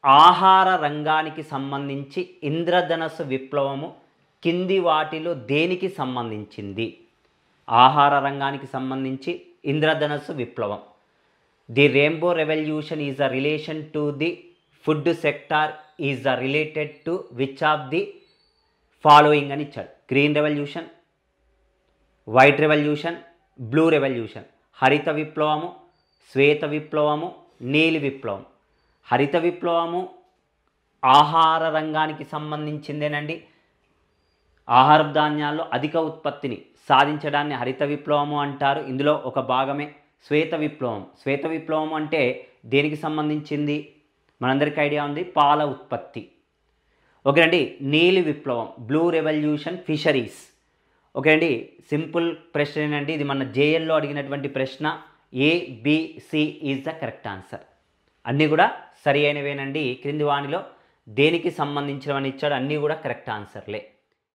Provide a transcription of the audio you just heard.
ఆహార రంగానికి సంబంధించి ఇంద్రధనస్సు విప్లవము కింది వాటిలో దేనికి సంబంధించింది? ఆహార రంగానికి సంబంధించి ఇంద్రధనస్సు విప్లవం. The rainbow revolution is a relation to the food sector is a related to which of the following అని ఇచ్చాడు. Green revolution, white revolution, blue revolution. హరిత విప్లవము, శ్వేత విప్లవము, నీలి విప్లవం. హరిత విప్లవము ఆహార రంగానికి సంబంధించిందేనండి. ఆహార ధాన్యాల్లో అధిక ఉత్పత్తిని సాధించడాన్ని హరిత విప్లవము అంటారు. ఇందులో ఒక భాగమే శ్వేత విప్లవం. శ్వేత విప్లవం అంటే దేనికి సంబంధించింది? మనందరికీ ఐడియా ఉంది, పాల ఉత్పత్తి. ఓకే అండి. నీలి విప్లవం, బ్లూ రెవల్యూషన్, ఫిషరీస్. ఓకే అండి. సింపుల్ ప్రశ్నేనండి, ఇది మన జేఎల్లో అడిగినటువంటి ప్రశ్న. ABC is the correct answer. అన్నీ కూడా సరి అయినవేనండి. క్రింది వానిలో దేనికి సంబంధించినవని ఇచ్చాడు, అన్నీ కూడా కరెక్ట్ ఆన్సర్లే.